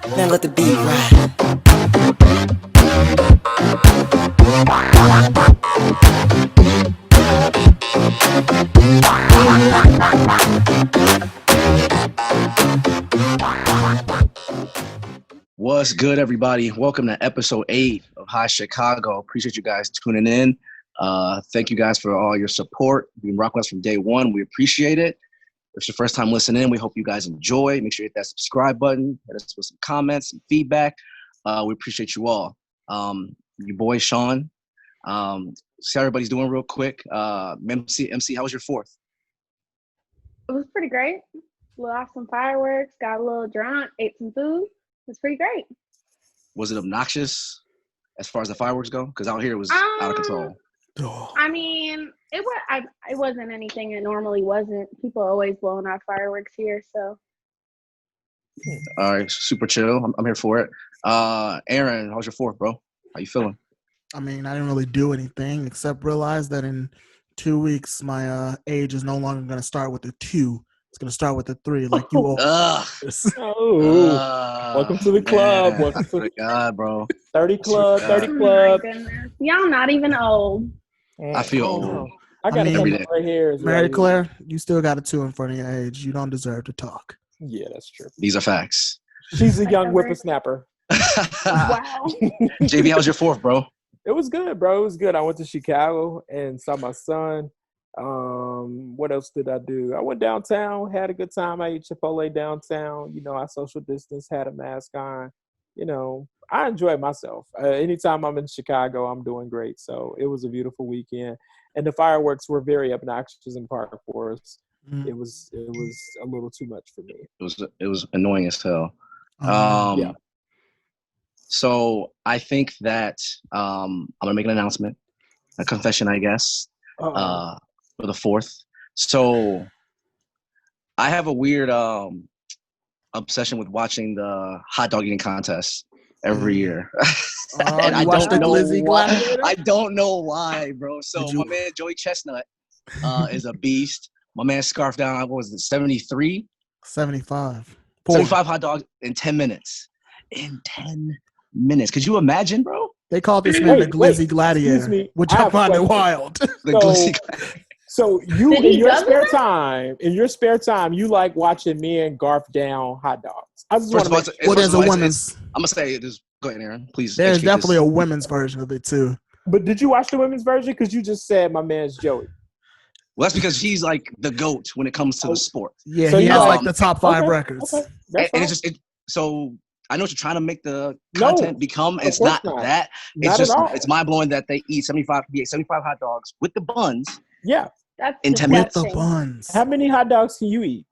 Now let the beat ride. What's good, everybody? Welcome to episode 8 of Hi Chicago. Appreciate you guys tuning in. Thank you guys for all your support. You've been rocking us from day one. We appreciate it. If it's your first time listening, we hope you guys enjoy. Make sure you hit that subscribe button. Hit us with some comments, some feedback. We appreciate you all. Your boy, Sean. See how everybody's doing real quick. MC, how was your 4th? It was pretty great. Blew off some fireworks, got a little drunk, ate some food. It was pretty great. Was it obnoxious as far as the fireworks go? Because out here it was out of control. I mean, it wasn't anything it normally wasn't. People are always blowing off fireworks here, so. All right, super chill. I'm here for it. Aaron, how's your 4th, bro? How you feeling? I mean, I didn't really do anything except realize that in 2 weeks, my age is no longer going to start with a 2. It's going to start with a 3, like you all. Welcome to the club. Man. Welcome to the God, bro. 30 club, 30 Oh club. my goodness. Y'all not even old. I feel old. I got a mean, couple of gray hairs. Mary right Claire, you still got a 2 in front of your age. You don't deserve to talk. here. Yeah, that's true. These are facts. She's a young Whatever. whippersnapper. Wow. JV, how's your 4th, bro? It was good, bro. It was good. I went to Chicago and saw my son. What else did I do? I went downtown, had a good time. I ate Chipotle downtown. You know, I social distance, had a mask on. You know, I enjoy myself. Anytime I'm in Chicago, I'm doing great. So it was a beautiful weekend. And the fireworks were very obnoxious in Park Forest. It was a little too much for me. It was annoying as hell. Yeah. So I think that I'm gonna make an announcement, a confession, I guess, for the 4th. So I have a weird obsession with watching the hot dog eating contest every year. And I don't know why. I don't know why, bro. So my man Joey Chestnut is a beast. My man scarfed down, what was it, 73? 75. 75 hot dogs in 10 minutes. In 10 minutes. Could you imagine, bro? They called this man the Glizzy Gladiator, excuse me. which I I have a find it question. wild. The Glizzy Gladiator. So you Did he in your double spare time, you like watching men garf down hot dogs. I just First want of to all, Well, there's a women's. I'm gonna say this. Go ahead, Aaron. Please. There's educate definitely this. a women's version of it, too. But did you watch the women's version? Because you just said my man's Joey. Well, that's because he's like the GOAT when it comes to the sport. Yeah, So he you has like- like the top 5 Okay, records. Okay, that's And fine. it's just so I know what you're trying to make the No, content become. of It's course not not. that. Not It's just at all. it's mind blowing that they eat 75 hot dogs with the buns. Yeah. That's In 10 With minutes. the disgusting. buns. How many hot dogs can you eat?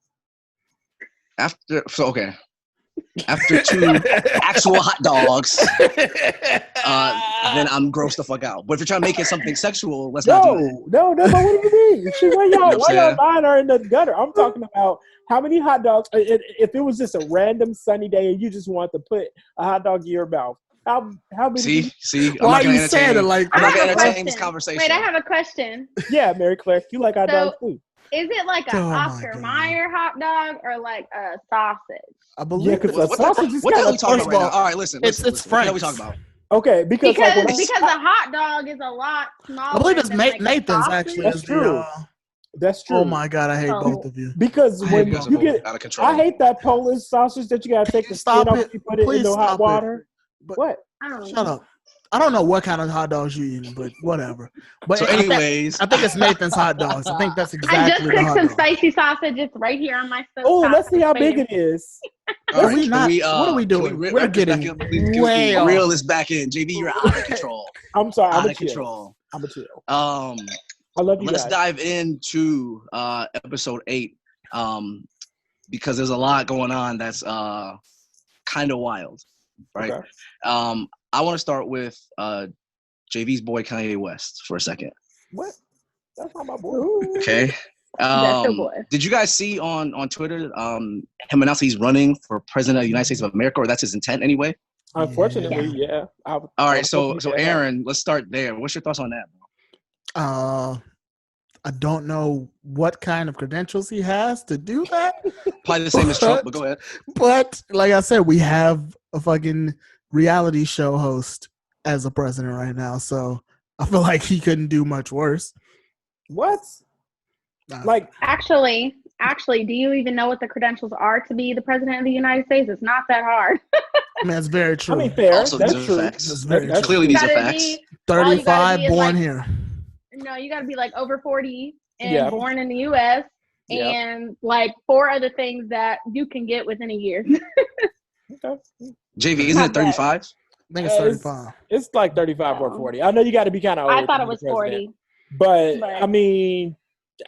After 2 actual hot dogs, then I'm grossed the fuck out. But if you're trying to make it something sexual, let's not do that. No. But what do you mean? Why know what I'm y'all saying? lying are in the gutter? I'm talking about how many hot dogs. If it was just a random sunny day and you just want to put a hot dog in your mouth, how many? See. Why I'm are not gonna you saying it like I'm not I gonna have a entertain this question. conversation. Wait, I have a question. Yeah, Mary Claire, you like hot So- dogs too. Is it like an Oh my Oscar God. Mayer hot dog or like a sausage? I believe Yeah, 'cause it's- a sausage is What the hell are we talking First about of right all, now? All right, listen. it's What the hell are we Frank's. talking about? Okay, because Because like when a hot dog is a lot smaller. I believe it's than like a Nathan's sausage. actually. That's is the, true. That's true. Oh my God, I hate Oh. both of you. Because I when hate both you of them. get, Out of control. I hate that Polish sausage that you gotta take the skin Stop off it. and you put it Please in the hot stop it. water. But What? I don't know. shut up. I don't know what kind of hot dogs you eating, but whatever. But So, anyways, I think it's Nathan's hot dogs. I think that's I just exactly the cooked hot some dog. spicy sausage. It's right here on my stove. Oh, let's see how big it is. all Are we can not- we, what are we can doing? reel We're this back getting in? Can way we off. reel this back in. JV, you're out of control. I'm sorry. I'm Out a of chill. control. I'm a chill. Um, I love you let's guys. dive into episode 8 because there's a lot going on that's kind of wild, right? Okay. I want to start with JV's boy Kanye West for a second. What? That's not my boy. Okay. That's your boy. Did you guys see on Twitter him announcing he's running for president of the United States of America, or that's his intent anyway? Unfortunately, yeah. All right, so Aaron, let's start there. What's your thoughts on that, bro? I don't know what kind of credentials he has to do that. Probably the same as Trump, but go ahead. But like I said, we have a fucking reality show host as a president right now. So I feel like he couldn't do much worse. What? Nah. Like, Actually, do you even know what the credentials are to be the president of the United States? It's not that hard. I mean, that's very true. I mean, fair. Also, That's these are true. facts. That's very That's true. Clearly, You these are gotta facts. be all you gotta 35, be is born like, here. No, you gotta be like over 40 and Yeah. born in the US Yeah. and like 4 other things that you can get within a year. Okay. JV, isn't it 35? I think it's 35. It's like 35 or No. 40. I know you got to be kind of old. I thought to it be was the president, 40. but but- I mean,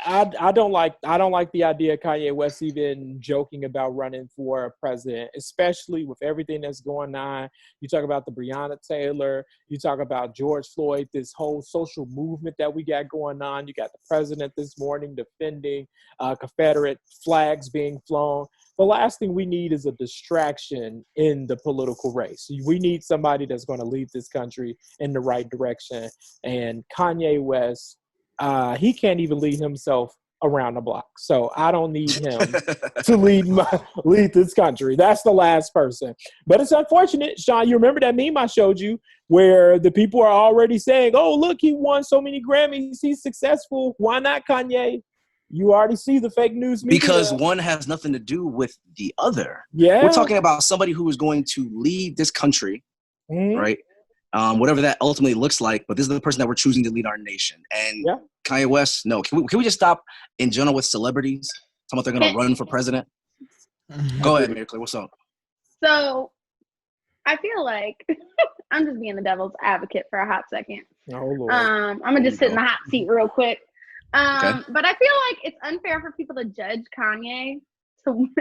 I don't like the idea of Kanye West even joking about running for president, especially with everything that's going on. You talk about the Breonna Taylor, you talk about George Floyd, this whole social movement that we got going on. You got the president this morning defending Confederate flags being flown. The last thing we need is a distraction in the political race. We need somebody that's going to lead this country in the right direction. And Kanye West, he can't even lead himself around the block. So I don't need him to lead this country. That's the last person. But it's unfortunate, Sean, you remember that meme I showed you where the people are already saying, oh, look, he won so many Grammys. He's successful. Why not Kanye? You already see the fake news media. Because one has nothing to do with the other. Yeah. We're talking about somebody who is going to lead this country, right? Whatever that ultimately looks like, but this is the person that we're choosing to lead our nation. And Yeah. Kanye West, no. Can we just stop in general with celebrities? Talking about they're going to run for president? Go ahead, Mary Claire. What's up? So I feel like I'm just being the devil's advocate for a hot second. Oh, Lord. I'm gonna just sit in the hot seat real quick. Okay. But I feel like it's unfair for people to judge Kanye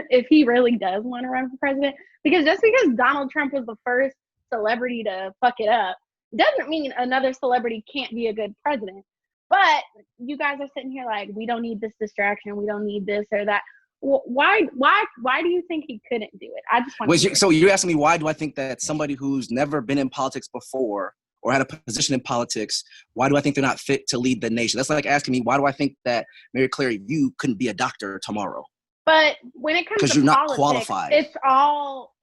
if he really does want to run for president, because just because Donald Trump was the first celebrity to fuck it up doesn't mean another celebrity can't be a good president. But you guys are sitting here like, we don't need this distraction, we don't need this or that. Why do you think he couldn't do it? I just want to. So you're asking me, why do I think that somebody who's never been in politics before or had a position in politics, why do I think they're not fit to lead the nation? That's like asking me, why do I think that Mary Claire, you couldn't be a doctor tomorrow? But when it comes to you're not politics, qualified. it's all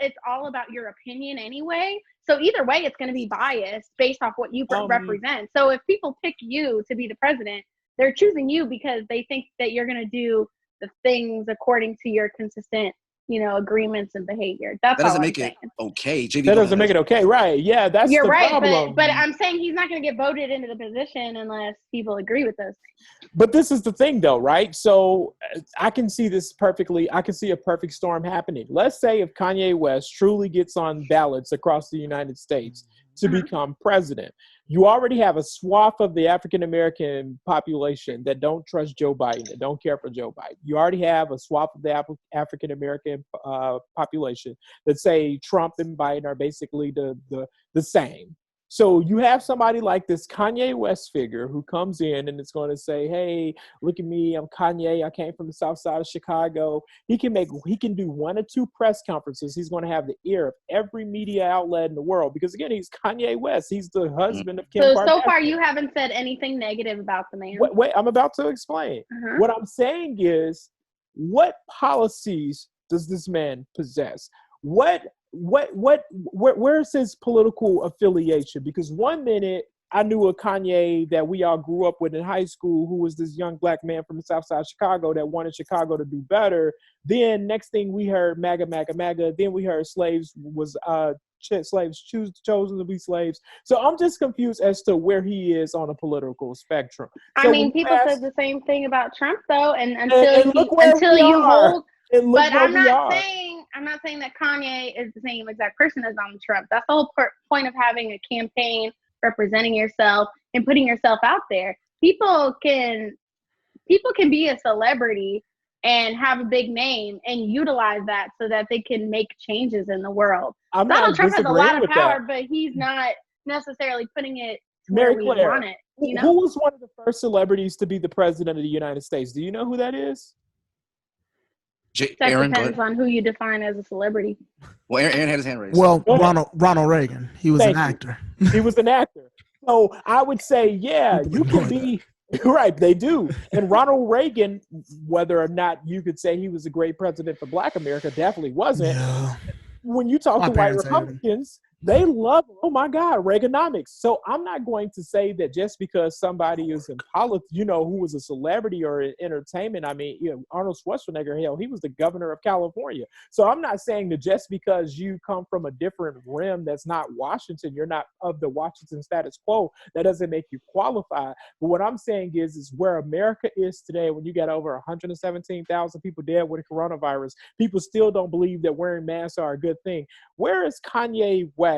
about your opinion anyway. So either way, it's going to be biased based off what you represent. So if people pick you to be the president, they're choosing you because they think that you're going to do the things according to your consistent, agreements and behavior. That doesn't make it okay. JV, that doesn't make it okay, right? Yeah, that's you're the right, problem. but I'm saying he's not going to get voted into the position unless people agree with those things. But this is the thing, though, right? So I can see this perfectly. I can see a perfect storm happening. Let's say if Kanye West truly gets on ballots across the United States to become president, you already have a swath of the African-American population that don't trust Joe Biden, that don't care for Joe Biden. You already have a swath of the African-American population that say Trump and Biden are basically the same. So you have somebody like this Kanye West figure who comes in and it's going to say, hey, look at me, I'm Kanye, I came from the south side of Chicago. He can do 1 or 2 press conferences. He's going to have the ear of every media outlet in the world because, again, he's Kanye West. He's the husband of Kim Kardashian. So far you haven't said anything negative about the man. Wait, I'm about to explain. What I'm saying is, what policies does this man possess? Where's his political affiliation? Because one minute I knew a Kanye that we all grew up with in high school who was this young black man from the south side of Chicago that wanted Chicago to do better. Then next thing we heard MAGA, MAGA, MAGA. Then we heard slaves chosen to be slaves. So I'm just confused as to where he is on a political spectrum. I mean, people said the same thing about Trump though, and until you hold. But I'm not saying that Kanye is the same exact person as Donald Trump. That's the whole point of having a campaign, representing yourself and putting yourself out there. People can be a celebrity and have a big name and utilize that so that they can make changes in the world. Donald Trump has a lot of power, but he's not necessarily putting it where we want it. Who was one of the first celebrities to be the president of the United States? Do you know who that is? That depends on who you define as a celebrity. Well, Aaron had his hand raised. Well, Ronald Reagan. He was an actor. He was an actor. So I would say, yeah, you can be right. They do. And Ronald Reagan, whether or not you could say he was a great president for Black America, definitely wasn't. when you talk to white Republicans, they love, oh my God, Reaganomics. So I'm not going to say that just because somebody is in politics, who was a celebrity or in entertainment. I mean, Arnold Schwarzenegger, hell, he was the governor of California. So I'm not saying that just because you come from a different rim that's not Washington, you're not of the Washington status quo, that doesn't make you qualified. But what I'm saying is where America is today, when you got over 117,000 people dead with coronavirus, people still don't believe that wearing masks are a good thing. Where is Kanye West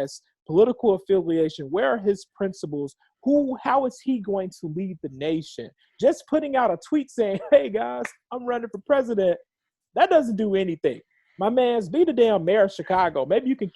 political affiliation? Where are his principles? How is he going to lead the nation? Just putting out a tweet saying, hey guys, I'm running for president, that doesn't do anything. My man's be the damn mayor of Chicago. Maybe you can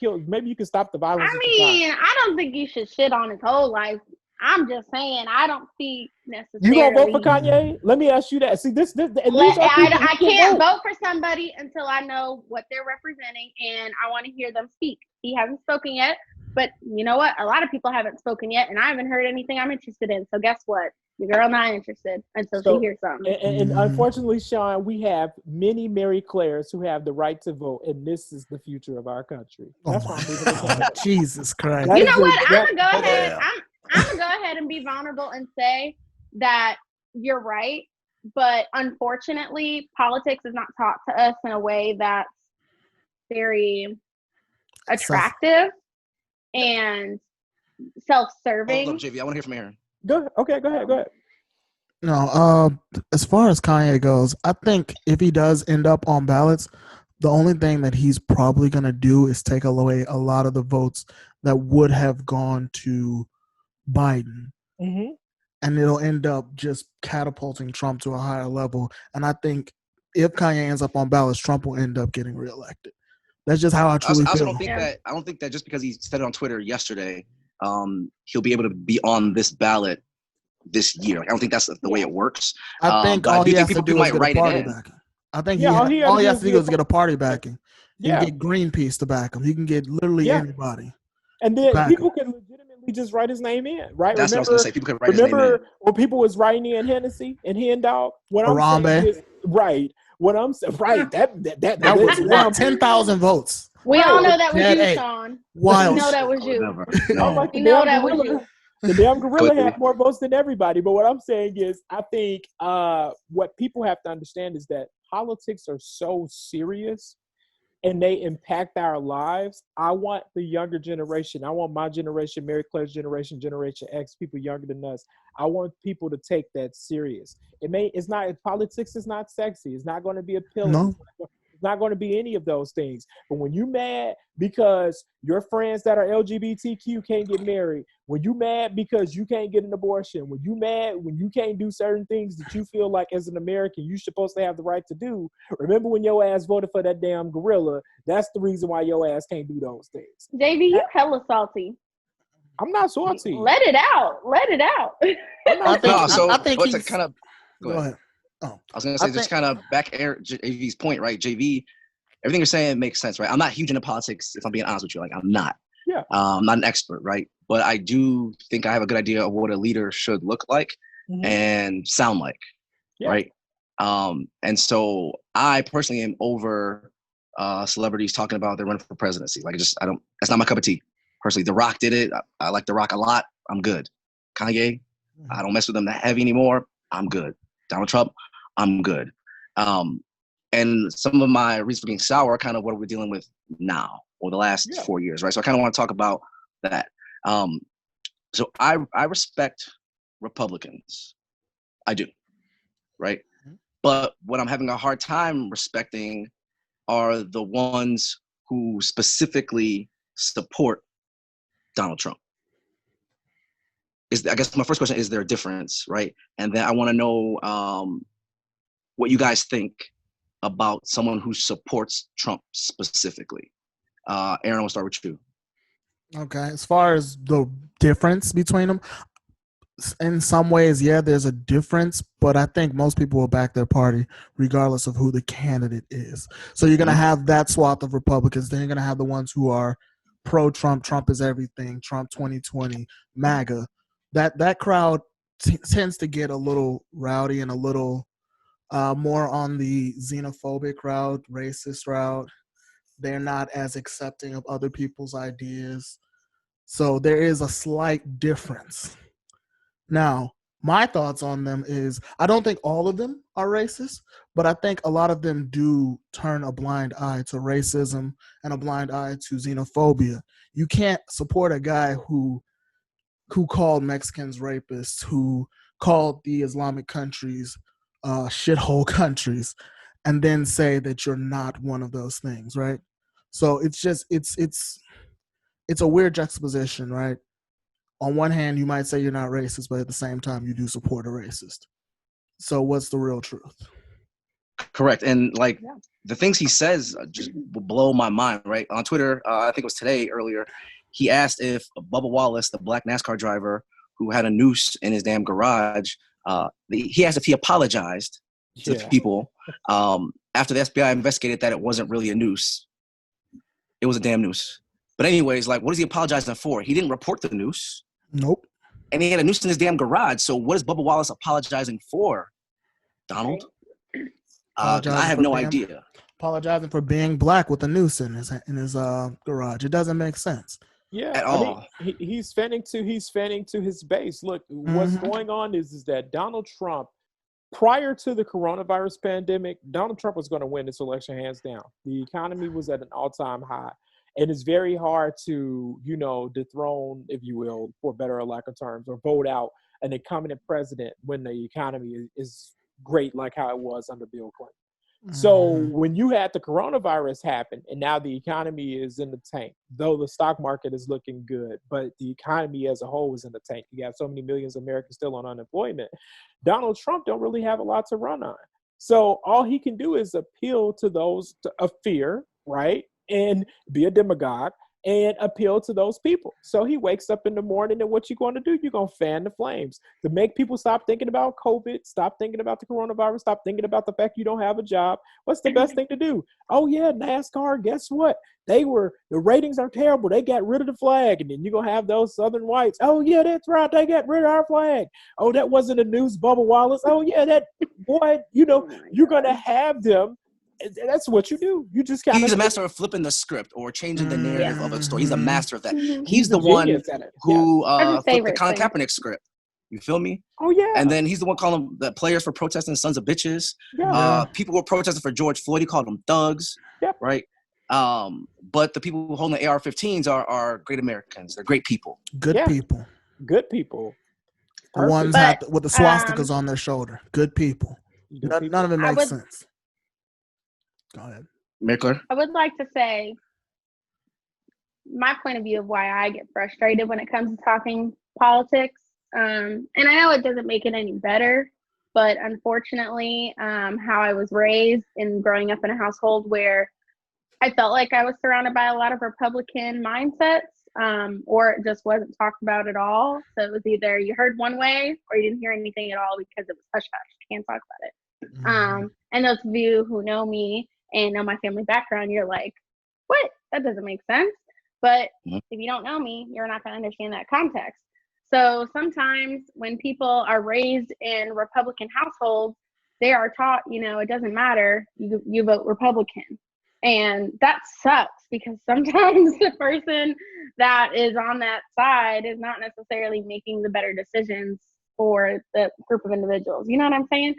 stop the violence. I don't think you should shit on his whole life. I'm just saying, I don't see necessarily. You gonna vote for Kanye? Let me ask you that. See, I can't vote for somebody until I know what they're representing, and I want to hear them speak. He hasn't spoken yet, but you know what? A lot of people haven't spoken yet, and I haven't heard anything I'm interested in. So guess what? Your girl not interested until she hears something. And unfortunately, Sean, we have many Mary Claires who have the right to vote, and this is the future of our country. That's why I'm moving to Jesus Christ. You know what? I'm gonna go ahead. I'm gonna go ahead and be vulnerable and say that you're right, but unfortunately, politics is not taught to us in a way that's very attractive and self-serving. Hold up, JV. I want to hear from Aaron. Go ahead. No, as far as Kanye goes, I think if he does end up on ballots, the only thing that he's probably going to do is take away a lot of the votes that would have gone to Biden. Mm-hmm. And it'll end up just catapulting Trump to a higher level. And I think if Kanye ends up on ballots, Trump will end up getting reelected. That's just how I truly feel. I don't think that just because he said it on Twitter yesterday, he'll be able to be on this ballot this year. Like, I don't think that's the way it works. I think all he has to do is get a party backing. I think all he has to do is get a party backing. He can get Greenpeace to back him. He can get literally anybody. And then people can legitimately just write his name in, right? That's what I was going to say. People could write his name in. Remember when people was writing in Hennessy and Hen Dog? What I'm saying is, right. What I'm saying, right. That was 10,000 votes. We all know that was you, Sean. Wild. We know that was you. No. We know that was you. The damn gorilla had more votes than everybody. But what I'm saying is, I think what people have to understand is that politics are so serious and they impact our lives. I want the younger generation. I want my generation, Mary Claire's generation, Generation X, people younger than us. I want people to take that serious. Politics is not sexy. It's not going to be appealing. No. It's not going to be any of those things. But when you mad because your friends that are LGBTQ can't get married, when you mad because you can't get an abortion, when you mad when you can't do certain things that you feel like as an American you're supposed to have the right to do, remember when your ass voted for that damn gorilla, that's the reason why your ass can't do those things. JV, you hella salty. I'm not salty. Let it out. I think he's kind of go ahead. Oh. I was going to say, just kind of back JV's point, right? JV, everything you're saying makes sense, right? I'm not huge into politics, if I'm being honest with you. Like, I'm not. Yeah. I'm not an expert, right? But I do think I have a good idea of what a leader should look like and sound like, right? And so I personally am over celebrities talking about their running for presidency. Like, that's not my cup of tea. Personally, The Rock did it. I like The Rock a lot. I'm good. Kanye, I don't mess with him that heavy anymore. I'm good. Donald Trump, I'm good. And some of my reasons for being sour are kind of what we're dealing with now or the last 4 years, right? So I kind of want to talk about that. So I respect Republicans. I do, right? But what I'm having a hard time respecting are the ones who specifically support Donald Trump. I guess my first question is there a difference, right? And then I want to know what you guys think about someone who supports Trump specifically. Aaron, I'll start with you. Okay, as far as the difference between them, in some ways, yeah, there's a difference, but I think most people will back their party regardless of who the candidate is. So you're going to have that swath of Republicans. Then you're going to have the ones who are pro-Trump, Trump is everything, Trump 2020, MAGA. That crowd tends to get a little rowdy and a little more on the xenophobic route, racist route. They're not as accepting of other people's ideas. So there is a slight difference. Now, my thoughts on them is I don't think all of them are racist, but I think a lot of them do turn a blind eye to racism and a blind eye to xenophobia. You can't support a guy who called Mexicans rapists, who called the Islamic countries shithole countries, and then say that you're not one of those things, right? So it's just it's a weird juxtaposition, right? On one hand, you might say you're not racist, but at the same time, you do support a racist. So what's the real truth? Correct. And like the things he says just blow my mind, right? On Twitter, I think it was today earlier, he asked if Bubba Wallace, the black NASCAR driver who had a noose in his damn garage, he asked if he apologized to the people after the FBI investigated that it wasn't really a noose. It was a damn noose. But anyways, like, what is he apologizing for? He didn't report the noose. Nope. And he had a noose in his damn garage. So what is Bubba Wallace apologizing for, Donald? I have no idea. Apologizing for being black with a noose in his garage. It doesn't make sense. Yeah, at all. He's fanning to his base. Look, what's going on is that Donald Trump, prior to the coronavirus pandemic, Donald Trump was going to win this election hands down. The economy was at an all-time high. And it's very hard to, dethrone, if you will, for better or lack of terms, or vote out an incumbent president when the economy is great, like how it was under Bill Clinton. So when you had the coronavirus happen and now the economy is in the tank, though the stock market is looking good, but the economy as a whole is in the tank. You have so many millions of Americans still on unemployment. Donald Trump don't really have a lot to run on. So all he can do is appeal to those of fear, right? And be a demagogue and appeal to those people. So he wakes up in the morning, and what you going to do? You're going to fan the flames to make people stop thinking about COVID, stop thinking about the coronavirus, stop thinking about the fact you don't have a job. What's the best thing to do? Oh yeah, NASCAR, guess what? The ratings are terrible. They got rid of the flag. And then you're going to have those Southern whites. Oh yeah, that's right. They got rid of our flag. Oh, that wasn't a news, Bubba Wallace. Oh yeah, that boy, you're going to have them. That's what you do. You just kind of. He's a master of flipping the script or changing the narrative of a story. He's a master of that. Mm-hmm. He's the one who flipped the Colin thing. Kaepernick script. You feel me? Oh yeah. And then he's the one calling the players for protesting sons of bitches. Yeah. People were protesting for George Floyd. He called them thugs. Yep. Right. But the people who holding the AR-15s are great Americans. They're great people. Good people. Good people. The ones with the swastikas on their shoulder. Good people. None of it makes sense. Go ahead. Mickler? I would like to say my point of view of why I get frustrated when it comes to talking politics. And I know it doesn't make it any better, but unfortunately, how I was raised and growing up in a household where I felt like I was surrounded by a lot of Republican mindsets, or it just wasn't talked about at all. So it was either you heard one way or you didn't hear anything at all because it was hush-hush. Can't talk about it. And those of you who know me and know my family background, you're like, what? That doesn't make sense. But if you don't know me, you're not going to understand that context. So sometimes when people are raised in Republican households, they are taught, it doesn't matter. You vote Republican. And that sucks because sometimes the person that is on that side is not necessarily making the better decisions for the group of individuals. You know what I'm saying?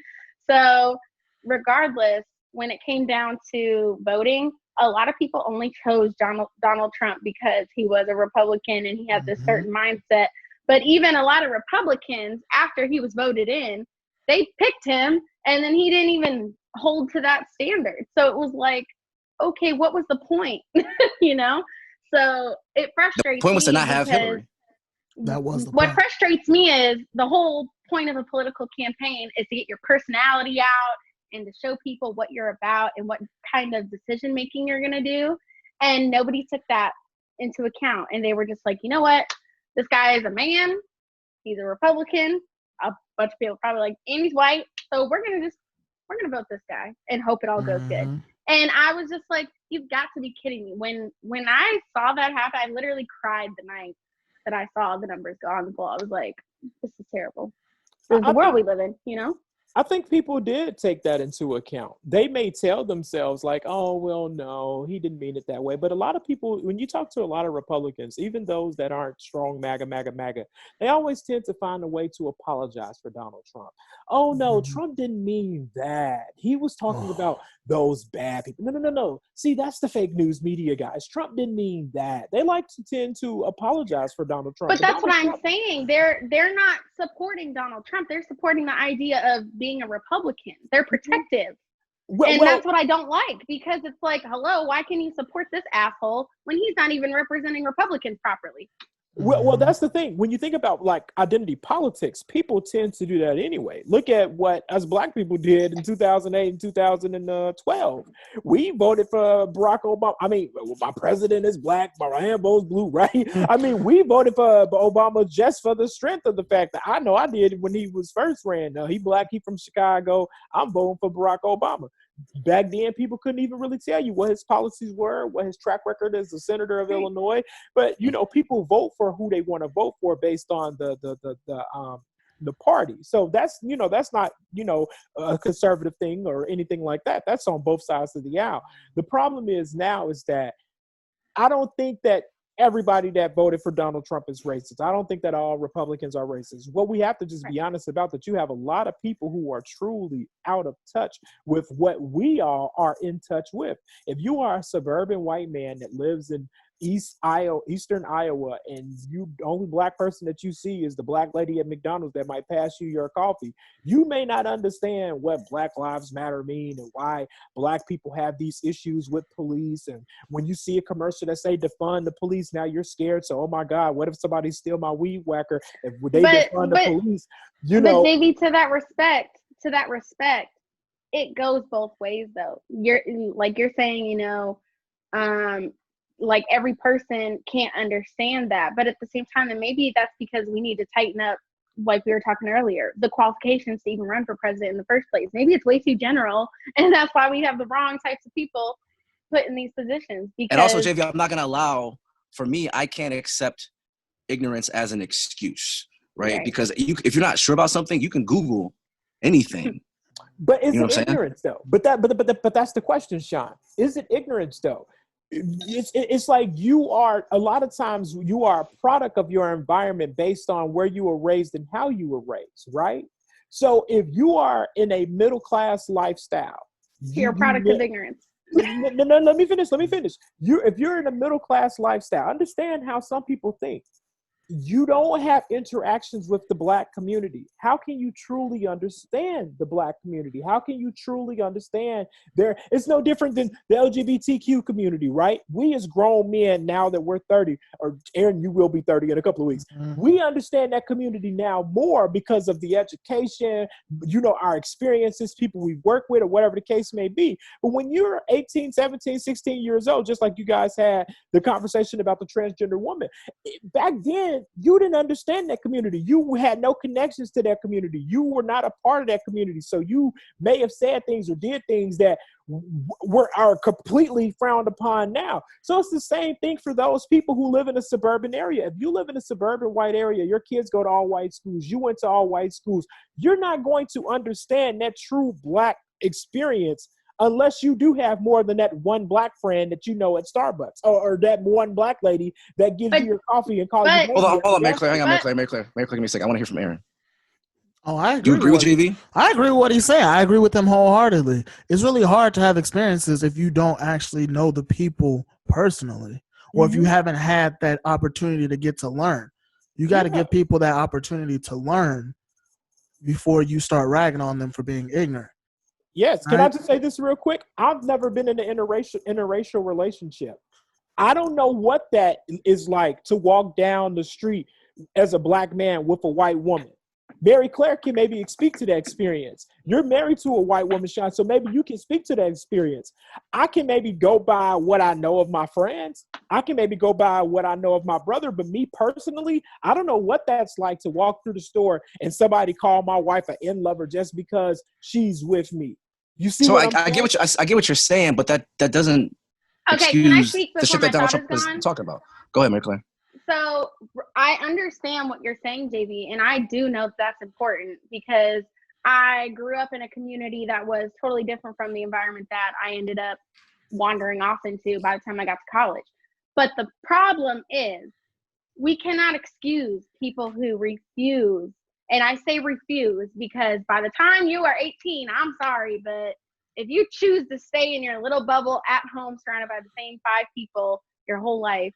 So regardless, when it came down to voting, a lot of people only chose Donald Trump because he was a Republican and he had this certain mindset. But even a lot of Republicans, after he was voted in, they picked him and then he didn't even hold to that standard. So it was like, okay, what was the point? So it frustrates me. The point was to not have Hillary. That was the what point. Frustrates me is the whole point of a political campaign is to get your personality out and to show people what you're about and what kind of decision making you're going to do. And nobody took that into account. And they were just like, you know what? This guy is a man. He's a Republican. A bunch of people probably like, and he's white. So we're going to vote this guy and hope it all goes good. And I was just like, you've got to be kidding me. When I saw that happen, I literally cried the night that I saw the numbers go on the poll. I was like, this is terrible. This is the world we live in, I think people did take that into account. They may tell themselves like, oh, well, no, he didn't mean it that way. But a lot of people, when you talk to a lot of Republicans, even those that aren't strong MAGA, they always tend to find a way to apologize for Donald Trump. Oh, no, Trump didn't mean that. He was talking about those bad people. No. See, that's the fake news media guys. Trump didn't mean that. They like to tend to apologize for Donald Trump. But that's what I'm saying. They're not supporting Donald Trump. They're supporting the idea of being a Republican. They're protective. And that's what I don't like, because it's like, hello, why can you support this asshole when he's not even representing Republicans properly? Well, that's the thing. When you think about like identity politics, people tend to do that anyway. Look at what us Black people did in 2008 and 2012. We voted for Barack Obama. I mean, my president is Black, my rainbow's blue, right? I mean, we voted for Obama just for the strength of the fact that I know I did when he was first ran. He Black, he from Chicago. I'm voting for Barack Obama. Back then, people couldn't even really tell you what his policies were, what his track record as a senator of Illinois. But people vote for who they want to vote for based on the party. So that's not a conservative thing or anything like that. That's on both sides of the aisle. The problem is that I don't think that everybody that voted for Donald Trump is racist. I don't think that all Republicans are racist. What we have to just be honest about, that you have a lot of people who are truly out of touch with what we all are in touch with. If you are a suburban white man that lives in Eastern Iowa, and the only Black person that you see is the Black lady at McDonald's that might pass you your coffee, you may not understand what Black Lives Matter mean and why Black people have these issues with police. And when you see a commercial that say defund the police, now you're scared. So, oh my God, what if somebody steal my weed whacker? If they defund the police, But JV, to that respect, it goes both ways though. You're saying, like every person can't understand that, but at the same time, and maybe that's because we need to tighten up, like we were talking earlier, the qualifications to even run for president in the first place. Maybe it's way too general, and that's why we have the wrong types of people put in these positions. And also, JV, I'm not going to allow, for me, I can't accept ignorance as an excuse, right? Because if you're not sure about something, you can Google anything. But is it ignorance though? But that's the question, Sean. Is it ignorance though? It's like a lot of times you are a product of your environment based on where you were raised and how you were raised, right? So if you are in a middle class lifestyle, you're a product of ignorance. No, let me finish. If you're in a middle class lifestyle, understand how some people think. You don't have interactions with the Black community. How can you truly understand the Black community? How can you truly understand it's no different than the LGBTQ community, right? We as grown men, now that we're 30, or Aaron, you will be 30 in a couple of weeks. We understand that community now more because of the education, our experiences, people we've worked with, or whatever the case may be. But when you're 18, 17, 16 years old, just like you guys had the conversation about the transgender woman, back then, you didn't understand that community. You had no connections to that community. You were not a part of that community. So you may have said things or did things that are completely frowned upon now. So it's the same thing for those people who live in a suburban area. If you live in a suburban white area, your kids go to all white schools, you went to all white schools, you're not going to understand that true Black experience unless you do have more than that one Black friend that at Starbucks, or that one Black lady that gives you your coffee and calls you. Hold on, Mary Claire, hang on, Mary Claire, give me a second. I want to hear from Aaron. Oh, I agree. You agree with JV? I agree with what he's saying. I agree with him wholeheartedly. It's really hard to have experiences if you don't actually know the people personally, or if you haven't had that opportunity to get to learn. You got to give people that opportunity to learn before you start ragging on them for being ignorant. Yes. Can I just say this real quick? I've never been in an interracial relationship. I don't know what that is like to walk down the street as a Black man with a white woman. Mary Claire can maybe speak to that experience. You're married to a white woman, Sean, so maybe you can speak to that experience. I can maybe go by what I know of my friends. I can maybe go by what I know of my brother, but me personally, I don't know what that's like to walk through the store and somebody call my wife an in-lover just because she's with me. You see? So I get what you're saying, but that doesn't excuse the shit that Donald Trump is talking about. Go ahead, Mary Claire. So I understand what you're saying, JB, and I do know that's important because I grew up in a community that was totally different from the environment that I ended up wandering off into by the time I got to college. But the problem is we cannot excuse people who refuse. And I say refuse because by the time you are 18, I'm sorry, but if you choose to stay in your little bubble at home surrounded by the same 5 people your whole life,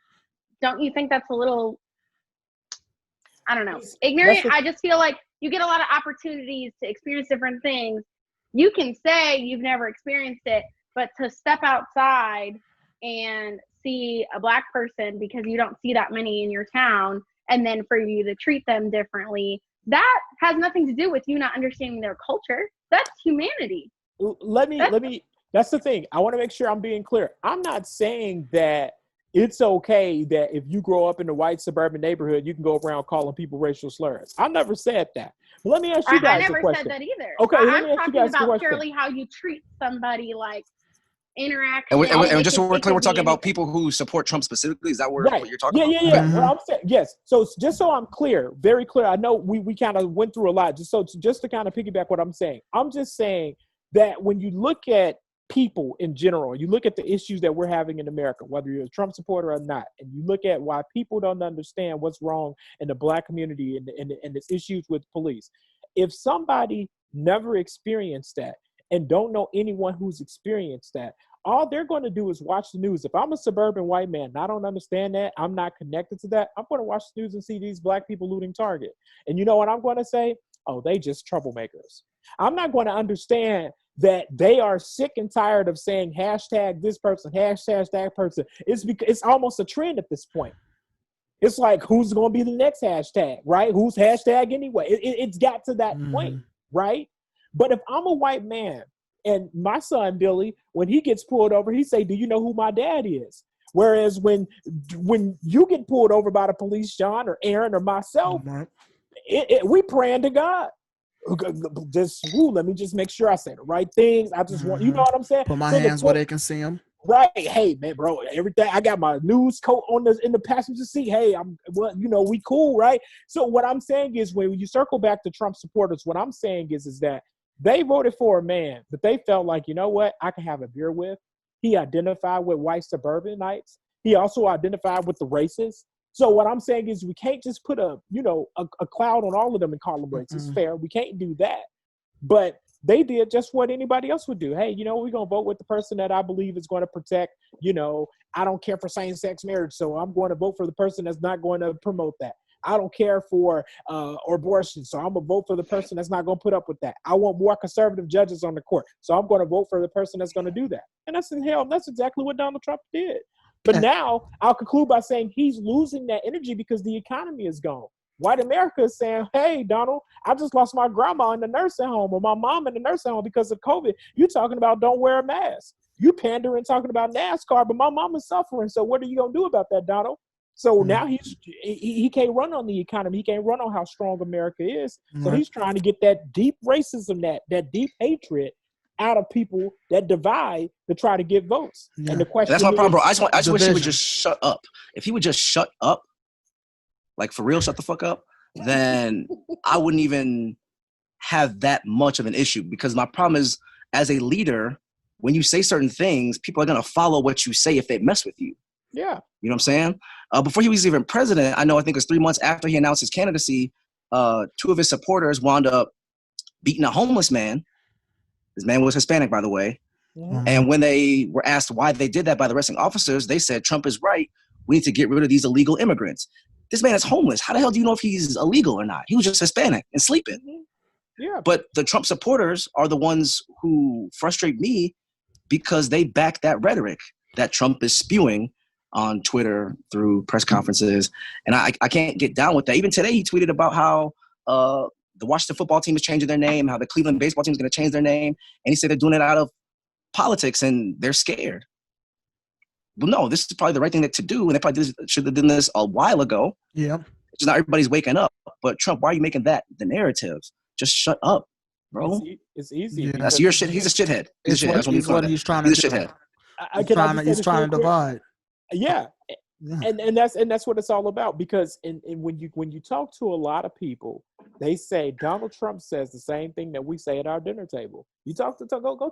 don't you think that's a little, I don't know, ignorant? I just feel like you get a lot of opportunities to experience different things. You can say you've never experienced it, but to step outside and see a Black person because you don't see that many in your town, and then for you to treat them differently, that has nothing to do with you not understanding their culture. That's humanity. That's the thing. I want to make sure I'm being clear. I'm not saying that it's okay that if you grow up in a white suburban neighborhood, you can go around calling people racial slurs. I never said that. But let me ask you guys a question. I never said that either. Okay, I'm talking about purely how you treat somebody, like interaction. And just so we're clear, we're talking about people who support Trump specifically. Is that what you're talking about? Yeah. Mm-hmm. Well, I'm saying, yes. So just so I'm clear, very clear. I know we kind of went through a lot. Just to kind of piggyback what I'm saying. I'm just saying that when you look at people in general, you look at the issues that we're having in America, whether you're a Trump supporter or not, and you look at why people don't understand what's wrong in the Black community and its issues with police. If somebody never experienced that and don't know anyone who's experienced that, all they're going to do is watch the news. If I'm a suburban white man and I don't understand that, I'm not connected to that, I'm going to watch the news and see these Black people looting Target. And you know what I'm going to say? Oh, they just troublemakers. I'm not going to understand that they are sick and tired of saying hashtag this person, hashtag that person. It's because it's almost a trend at this point. It's like, who's going to be the next hashtag, right? Who's hashtag anyway? It's got to that point, right? But if I'm a white man and my son, Billy, when he gets pulled over, he say, do you know who my dad is? Whereas when you get pulled over by the police, John or Aaron or myself, we praying to God. Let me just make sure I say the right things. I just want, you know what I'm saying? Put my hands where they can see them. Right. Hey, man, bro, everything. I got my news coat on in the passenger seat. Hey, we cool, right? So what I'm saying is when you circle back to Trump supporters, what I'm saying is that they voted for a man that they felt like, you know what, I can have a beer with. He identified with white suburbanites. He also identified with the racists. So what I'm saying is we can't just put a cloud on all of them and call them racist. It's fair. We can't do that. But they did just what anybody else would do. Hey, we're going to vote with the person that I believe is going to protect, I don't care for same-sex marriage, so I'm going to vote for the person that's not going to promote that. I don't care for abortion, so I'm going to vote for the person that's not going to put up with that. I want more conservative judges on the court, so I'm going to vote for the person that's going to do that. And that's exactly what Donald Trump did. But now I'll conclude by saying he's losing that energy because the economy is gone. White America is saying, hey, Donald, I just lost my grandma in the nursing home or my mom in the nursing home because of COVID. You're talking about don't wear a mask. You pandering talking about NASCAR, but my mom is suffering. So what are you going to do about that, Donald? So now he can't run on the economy. He can't run on how strong America is. So he's trying to get that deep racism, that deep hatred out of people that divide to try to get votes. Yeah. And the question that's my problem, bro. I just wish he would just shut up. If he would just shut up, like for real, shut the fuck up, then I wouldn't even have that much of an issue. Because my problem is, as a leader, when you say certain things, people are going to follow what you say if they mess with you. Yeah. You know what I'm saying? Before he was even president, I think it was 3 months after he announced his candidacy, 2 of his supporters wound up beating a homeless man. This man was Hispanic, by the way. Mm-hmm. And when they were asked why they did that by the arresting officers, they said, Trump is right. We need to get rid of these illegal immigrants. This man is homeless. How the hell do you know if he's illegal or not? He was just Hispanic and sleeping. Mm-hmm. Yeah. But the Trump supporters are the ones who frustrate me because they back that rhetoric that Trump is spewing on Twitter through press conferences. And I can't get down with that. Even today, he tweeted about how the Washington football team is changing their name, how the Cleveland baseball team is going to change their name. And he said they're doing it out of politics and they're scared. Well, no, this is probably the right thing to do. And they probably should have done this a while ago. Yeah. Just not everybody's waking up. But Trump, why are you making that the narrative? Just shut up, bro. It's easy. Yeah. That's your shit. He's a shithead. He's a shithead. He's trying to do. He's trying to divide. Yeah. And that's what it's all about, because when you talk to a lot of people They say Donald Trump says the same thing that we say at our dinner table. You go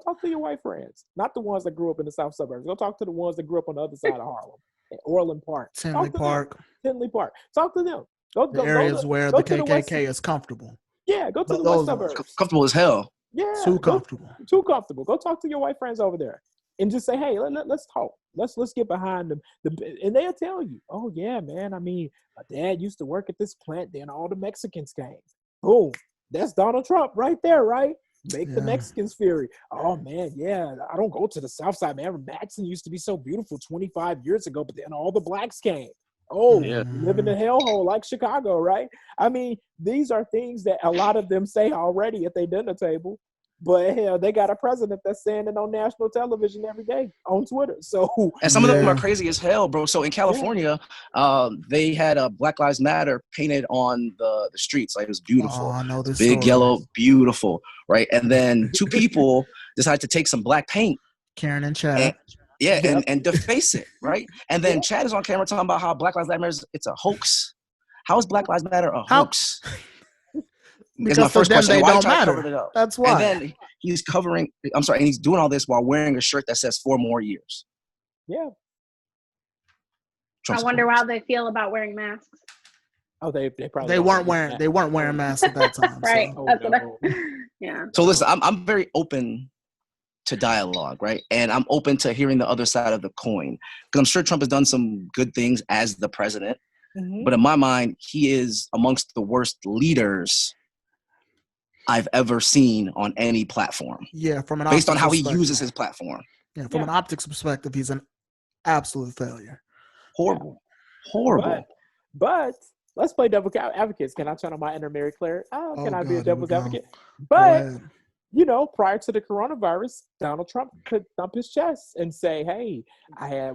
talk to your white friends, not the ones that grew up in the south suburbs. Go talk to the ones that grew up on the other side of Harlem, Orland Park, Tinley Park. Tinley Park. Talk to them. The areas where the KKK is comfortable. Yeah, go to the west suburbs. Comfortable as hell. Yeah, too comfortable. Too comfortable. Go talk to your white friends over there, and just say, "Hey, let's talk. Let's get behind them." And they'll tell you, "Oh yeah, man. I mean, my dad used to work at this plant. Then all the Mexicans came. Boom. That's Donald Trump right there, right? Make the Mexicans fury. Oh man, yeah. I don't go to the South Side, man. Madison used to be so beautiful 25 years ago, but then all the blacks came. Oh, you live in a hellhole like Chicago, right? I mean, these are things that a lot of them say already at their dinner table. But hell, they got a president that's saying it on national television every day on Twitter. So, and some of them are crazy as hell, bro. So in California, they had a Black Lives Matter painted on the streets. Like, it was beautiful. Oh, I know this big story. Yellow, beautiful, right? And then two people decided to take some black paint, Karen and Chad. And deface it, right? And then Chad is on camera talking about how Black Lives Matter it's a hoax. How is Black Lives Matter a hoax? Because my first question. They don't matter. That's why. And then he's and he's doing all this while wearing a shirt that says 4 more years. Yeah. I wonder how they feel about wearing masks. Oh, they probably weren't wearing masks at that time. Right. So. Yeah. So listen, I'm very open to dialogue, right? And I'm open to hearing the other side of the coin, because I'm sure Trump has done some good things as the president, but in my mind, he is amongst the worst leaders I've ever seen on any platform. Yeah, from an based on how he uses his platform. Yeah, from an optics perspective, he's an absolute failure. Horrible. But let's play devil's advocates. Can I channel my inner Mary Claire? Can I be a devil's advocate? But prior to the coronavirus, Donald Trump could thump his chest and say, "Hey,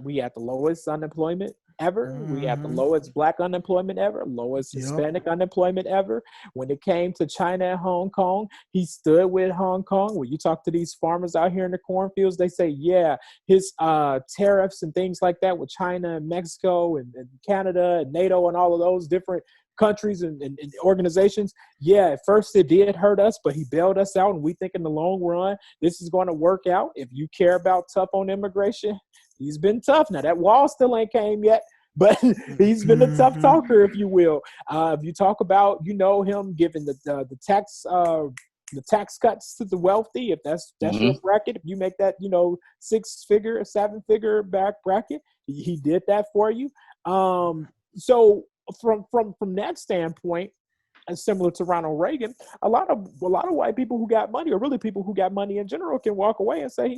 we had the lowest unemployment ever. We had the lowest black unemployment ever, lowest Hispanic unemployment ever. When it came to China and Hong Kong, he stood with Hong Kong. When you talk to these farmers out here in the cornfields, they say, his tariffs and things like that with China and Mexico and Canada and NATO and all of those different countries and organizations. At first it did hurt us, but he bailed us out, and we think in the long run, this is going to work out. If you care about tough on immigration, he's been tough. Now that wall still ain't came yet, but he's been a tough talker, if you will. If you talk about, him giving the tax cuts to the wealthy, if that's your bracket, if you make that, 6-figure, 7-figure back bracket, he did that for you. So from that standpoint, and similar to Ronald Reagan, a lot of white people who got money, or really people who got money in general, can walk away and say,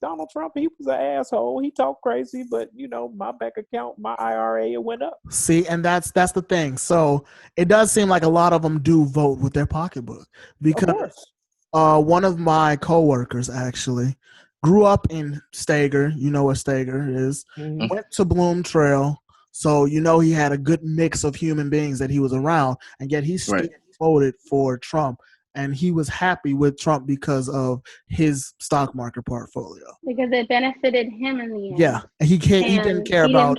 Donald Trump, he was an asshole. He talked crazy, but my bank account, my IRA, it went up. See, and that's the thing. So it does seem like a lot of them do vote with their pocketbook, because one of my coworkers actually grew up in Stager. You know what Stager is? Went to Bloom Trail. So, he had a good mix of human beings that he was around, and yet he still voted for Trump. And he was happy with Trump because of his stock market portfolio. Because it benefited him in the end. Yeah. He didn't care about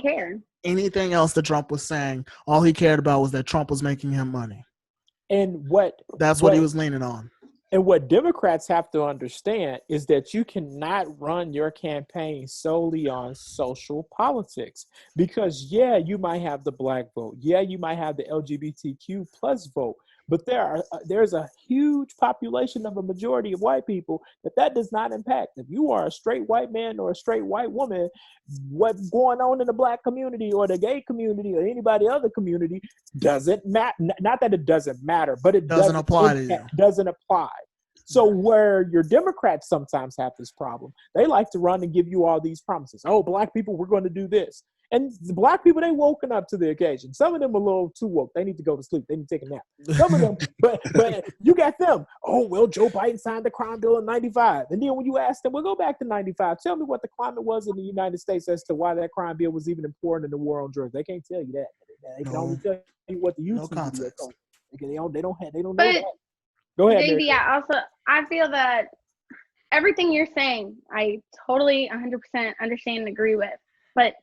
anything else that Trump was saying. All he cared about was that Trump was making him money. And that's what he was leaning on. And what Democrats have to understand is that you cannot run your campaign solely on social politics, because you might have the black vote. You might have the LGBTQ plus vote, but there's a huge population of a majority of white people that does not impact. If you are a straight white man or a straight white woman, what's going on in the black community or the gay community or anybody other community doesn't matter. Not that it doesn't matter, but it doesn't apply to you. Doesn't apply. So where your Democrats sometimes have this problem, they like to run and give you all these promises. Oh, black people, we're going to do this. And the black people, they woken up to the occasion. Some of them are a little too woke. They need to go to sleep. They need to take a nap. Some of them, but you got them. Oh, well, Joe Biden signed the crime bill in 95. And then when you ask them, go back to 95. Tell me what the climate was in the United States as to why that crime bill was even important in the war on drugs. They can't tell you that. They can only tell you what the youth context. They don't know that. Go ahead, JB, I feel that everything you're saying, I totally 100% understand and agree with. But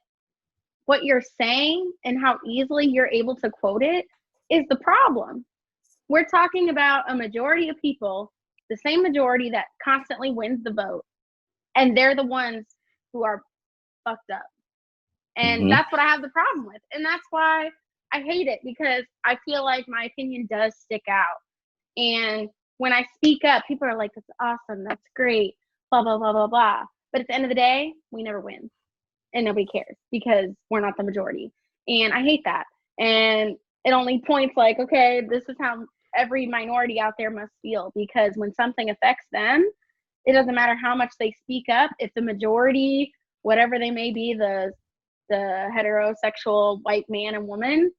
what you're saying and how easily you're able to quote it is the problem. we're talking about a majority of people, the same majority that constantly wins the vote, and they're the ones who are fucked up. And that's what I have the problem with. And that's why I hate it, because I feel like my opinion does stick out. And when I speak up, people are like, that's awesome, that's great, blah, blah, blah, blah, blah. But at the end of the day, we never win. And nobody cares because we're not the majority. And I hate that. And it only points like, okay, this is how every minority out there must feel, because when something affects them, it doesn't matter how much they speak up. If the majority, whatever they may be, the heterosexual white man and woman,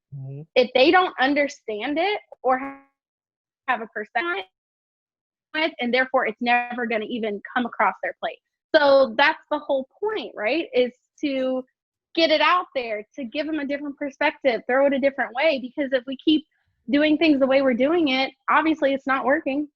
if they don't understand it or have a perspective, and therefore it's never going to even come across their plate. So that's the whole point, right? Is to get it out there, to give them a different perspective, throw it a different way. Because if we keep doing things the way we're doing it, obviously it's not working,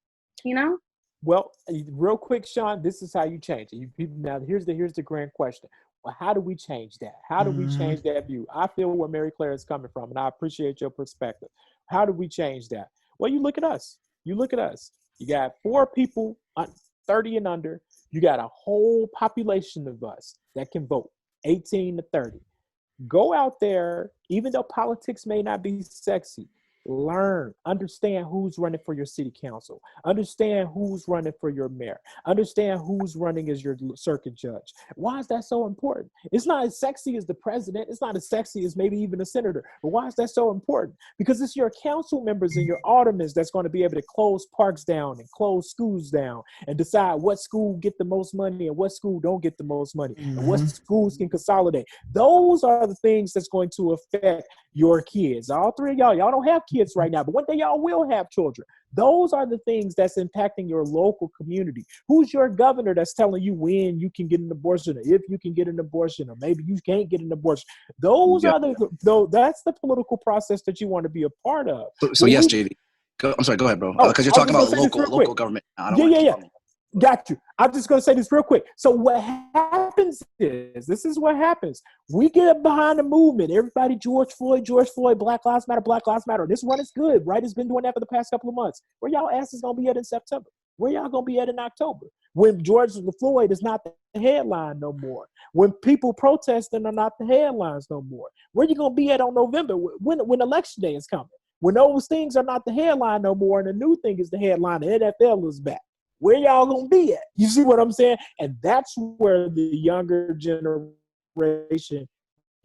you know? Well, real quick, Sean, this is how you change it. Now, here's the grand question. Well, how do we change that? How do we change that view? I feel where Mary Claire is coming from, and I appreciate your perspective. How do we change that? Well, you look at us. You got 4 people 30 and under. You got a whole population of us that can vote, 18 to 30. Go out there, even though politics may not be sexy, learn, understand who's running for your city council, understand who's running for your mayor, understand who's running as your circuit judge. Why is that so important? It's not as sexy as the president. It's not as sexy as maybe even a senator. But why is that so important? Because it's your council members and your aldermen that's going to be able to close parks down and close schools down and decide what school get the most money and what school don't get the most money and what schools can consolidate. Those are the things that's going to affect your kids. All 3 of y'all don't have kids right now, but one day y'all will have children. Those are the things that's impacting your local community. Who's your governor that's telling you when you can get an abortion, or if you can get an abortion, or maybe you can't get an abortion? Those are that's the political process that you want to be a part of. So yes, JD. I'm sorry, go ahead, bro. Because you're talking about local government. Yeah. Got you. I'm just going to say this real quick. So what happens is, this is what happens. We get behind the movement. Everybody, George Floyd, Black Lives Matter. This one is good, right? It's been doing that for the past couple of months. Where y'all asses going to be at in September? Where y'all going to be at in October? When George Floyd is not the headline no more. When people protesting are not the headlines no more. Where you going to be at on November when election day is coming? When those things are not the headline no more and the new thing is the headline, the NFL is back. Where y'all gonna be at? You see what I'm saying? And that's where the younger generation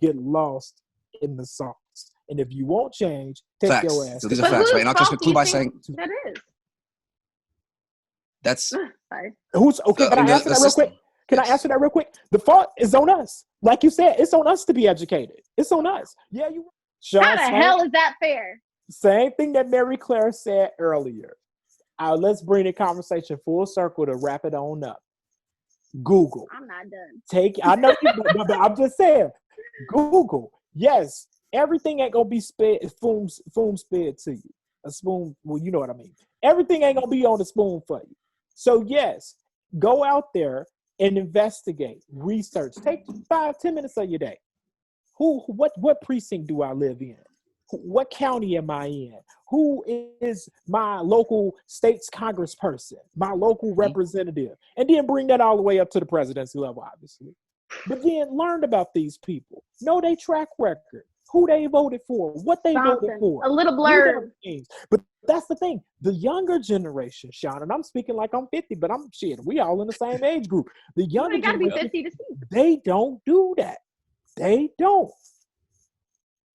get lost in the sauce. And if you won't change, take facts. your ass. So these are facts, right? And I'll just conclude by saying that is. That's sorry. Who's okay? Can I answer that real quick? Can I answer that real quick? The fault is on us. Like you said, it's on us to be educated. It's on us. Yeah, you. How the hell is that fair? Same thing that Mary Claire said earlier. Let's bring the conversation full circle to wrap it on up. Google. I'm not done. I know you, but I'm just saying. Google. Yes, everything ain't gonna be spoon fed to you. A spoon. Well, you know what I mean. Everything ain't gonna be on the spoon for you. So yes, go out there and investigate, research. Take 5-10 minutes of your day. What precinct do I live in? What county am I in? Who is my local state's congressperson, my local representative? And then bring that all the way up to the presidency level, obviously. But then learn about these people. Know their track record, who they voted for, what they voted for. A little blurb. But that's the thing. The younger generation, Sean, and I'm speaking like I'm 50, but we all in the same age group. The younger generation, gotta be 50 to see. They don't do that. They don't.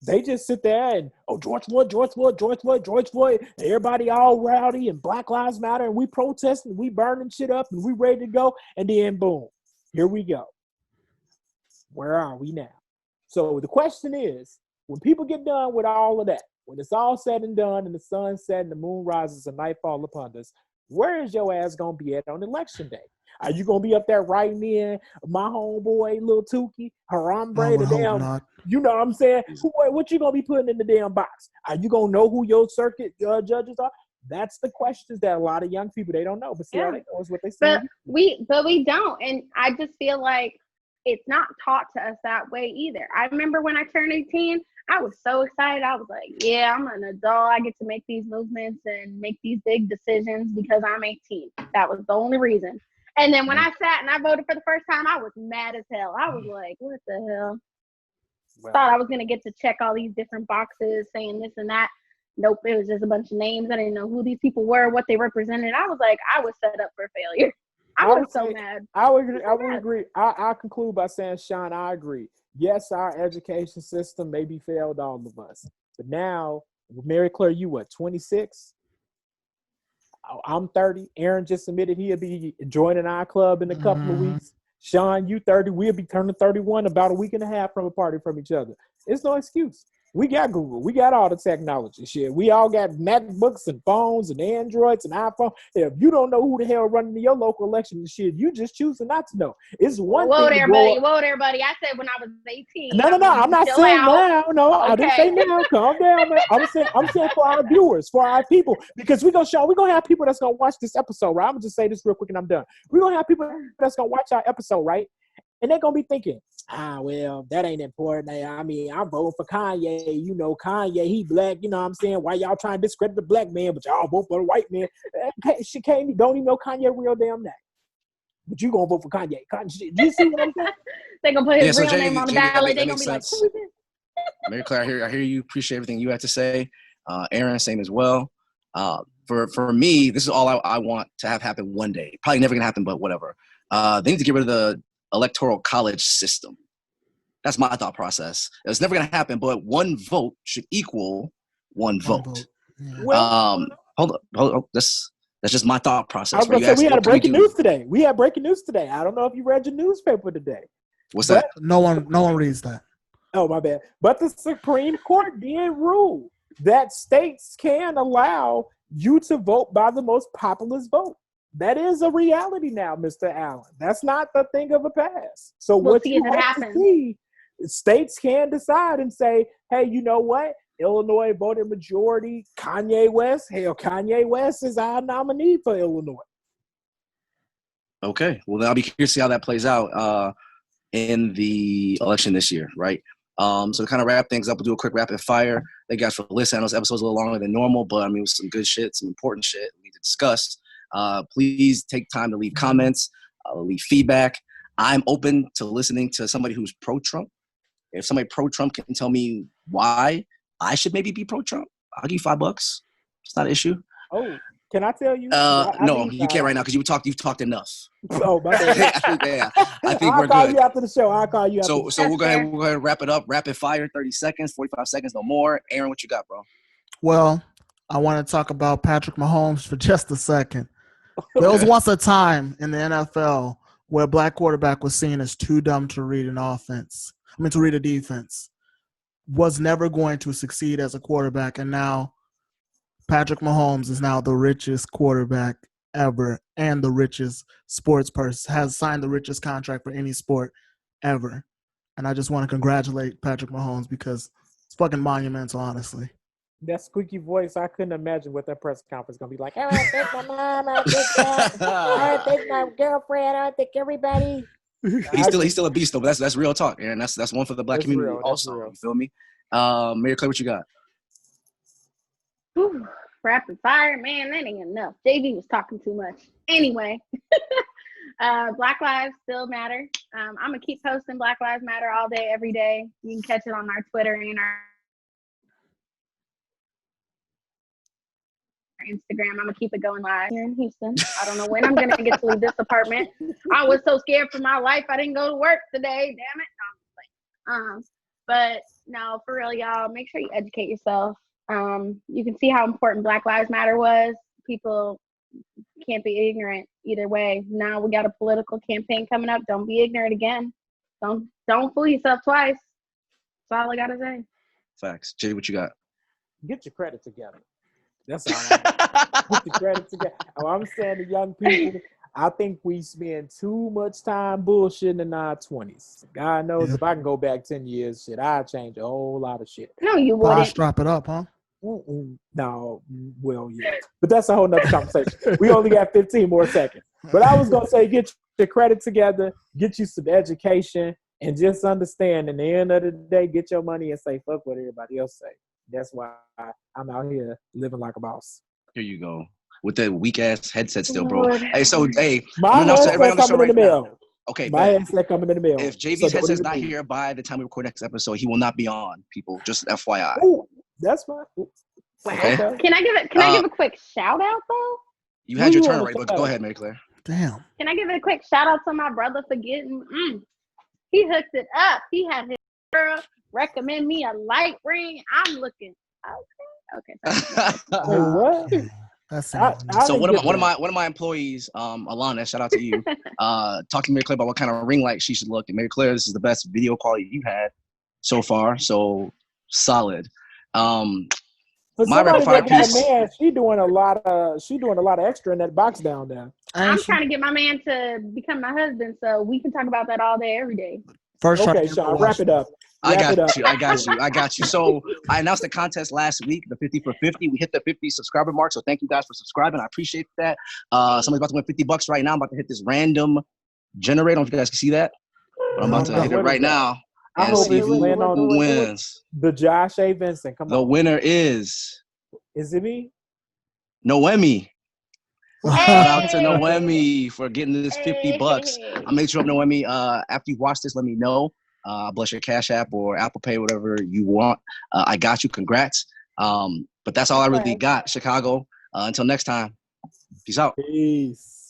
They just sit there and, George Floyd, and everybody all rowdy and Black Lives Matter, and we protesting, we burning shit up, and we ready to go, and then boom, here we go. Where are we now? So the question is, when people get done with all of that, when it's all said and done and the sun set and the moon rises and night fall upon us, where is your ass going to be at on election day? Are you going to be up there writing in my homeboy, Lil Tukey, Harambe, the damn, not. You know what I'm saying? What you going to be putting in the damn box? Are you going to know who your circuit judges are? That's the questions that a lot of young people, they don't know. But see, all they know is what they say. But we don't. And I just feel like it's not taught to us that way either. I remember when I turned 18, I was so excited. I was like, yeah, I'm an adult. I get to make these movements and make these big decisions because I'm 18. That was the only reason. And then when I sat and I voted for the first time, I was mad as hell. I was like, what the hell? Well, thought I was going to get to check all these different boxes saying this and that. Nope, it was just a bunch of names. I didn't know who these people were, what they represented. I was like, I was set up for failure. I was so mad. I would agree. I'll conclude by saying, Sean, I agree. Yes, our education system maybe failed all of us. But now, Mary Claire, you what, 26? I'm 30. Aaron just admitted he'll be joining our club in a couple of weeks. Sean, you 30. We'll be turning 31 about a week and a half from apart from each other. It's no excuse. We got Google. We got all the technology shit. We all got MacBooks and phones and Androids and iPhone. If you don't know who the hell running your local election and shit, you just choosing not to know. It's one thing. Whoa, everybody. I said when I was 18. No. I'm not saying now. No, okay. I didn't say now. Calm down, man. I'm saying for our viewers, for our people, because we're gonna have people that's gonna watch this episode, right? I'm gonna just say this real quick and I'm done. We're gonna have people that's gonna watch our episode, right? And they're gonna be thinking, well, that ain't important. I mean, I'm voting for Kanye. You know, Kanye, he black. You know what I'm saying? Why y'all trying to discredit the black man, but y'all vote for the white man? She can't. Don't even know Kanye real damn name. But you gonna vote for Kanye? Do you see what I'm saying? They gonna put his real name on the ballot. They gonna be like, who is this? Mary Claire, I hear you. Appreciate everything you had to say. Aaron, same as well. For me, this is all I want to have happen one day. Probably never gonna happen, but whatever. They need to get rid of the electoral college system. That's my thought process. It's never going to happen, but one vote should equal one vote. Yeah. Hold on. That's just my thought process. I was going to say, we had breaking news today. I don't know if you read your newspaper today. What's that? No one reads that. Oh, my bad. But the Supreme Court did rule that states can allow you to vote by the most populous vote. That is a reality now, Mr. Allen. That's not the thing of the past. So what you have to see, states can decide and say, hey, you know what? Illinois voted majority. Kanye West is our nominee for Illinois. Okay. Well, then I'll be curious to see how that plays out in the election this year, right? So to kind of wrap things up, we'll do a quick rapid fire. Thank you guys for listening. I know this episode's a little longer than normal, but I mean, it was some good shit, some important shit we need to discuss. Please take time to leave comments, leave feedback. I'm open to listening to somebody who's pro-Trump. If somebody pro-Trump can tell me why I should maybe be pro-Trump, I'll give you $5. It's not an issue. Oh, can I tell you? No, you can't right now because you've talked enough. Oh, my bad. I think we're good. I'll call you after the show. So we'll go ahead and wrap it up. Rapid fire, 30 seconds, 45 seconds, no more. Aaron, what you got, bro? Well, I want to talk about Patrick Mahomes for just a second. There was once a time in the NFL where a black quarterback was seen as too dumb to read to read a defense, was never going to succeed as a quarterback, and now Patrick Mahomes is now the richest quarterback ever and the richest sports person, has signed the richest contract for any sport ever. And I just want to congratulate Patrick Mahomes because it's fucking monumental, honestly. That squeaky voice, I couldn't imagine what that press conference is going to be like. I don't think my mom, I think that, I don't think my girlfriend, I don't think everybody. He's still a beast, though, but that's real talk, Aaron. That's one for the black community real, also. You feel me? Mary Claire, what you got? Whew, rapid fire, man, that ain't enough. JV was talking too much. Anyway, Black Lives still matter. I'm going to keep posting Black Lives Matter all day, every day. You can catch it on our Twitter and our Instagram. I'm gonna keep it going live here in Houston. I don't know when I'm gonna get to leave this apartment. I was so scared for my life I didn't go to work today. Damn it. But no, for real, y'all, make sure you educate yourself. You can see how important Black Lives Matter was. People can't be ignorant either way. Now we got a political campaign coming up. Don't be ignorant again. Don't fool yourself twice. That's all I gotta say. Facts. Jay, what you got? Get your credit together. That's all I put the credit together. I'm saying to young people, I think we spend too much time bullshitting in our 20s. God knows if I can go back 10 years, I'd change a whole lot of shit. No, you wouldn't. Strap it up, huh? No, well, yeah. But that's a whole nother conversation. We only got 15 more seconds. But I was going to say, get your credit together, get you some education, And just understand, in the end of the day, get your money and say fuck what everybody else say. That's why I'm out here living like a boss. Here you go. With that weak ass headset still, bro. Lord. Hey, so hey, My headset coming in the mail. Now. Okay, my headset coming in the mail. If JV's headset's not here by the time we record next episode, he will not be on, people. Just FYI. Ooh, that's fine. Okay. Can I give a quick shout out though? You had your turn already, but go ahead, Mary Claire. Damn. Can I give a quick shout out to my brother for getting? He hooked it up. He had his girl recommend me a light ring. I'm looking. Okay. What? That's so one of my employees, Alana, shout out to you, talked to Mary Claire about what kind of ring light she should look. And Mary Claire, this is the best video quality you had so far. So solid. My rapid fire piece. Man, she doing a lot of extra in that box down there. I'm trying to get my man to become my husband, so we can talk about that all day, every day. First, okay, Sean, wrap it up. I got you. So I announced the contest last week, the 50 for 50. We hit the 50 subscriber mark, so thank you guys for subscribing. I appreciate that. Somebody's about to win $50 right now. I'm about to hit this random generator. I don't know if you guys can see that, but I'm about to hit it right now and see who wins. The Josh A. Vincent. Come on. The winner is it me? Noemi. Shout out to Noemi for getting this $50. I'll make sure of Noemi. After you watch this, let me know. Bless your Cash App or Apple Pay, whatever you want. I got you. Congrats. But that's all I really got, Chicago. Until next time. Peace out. Peace.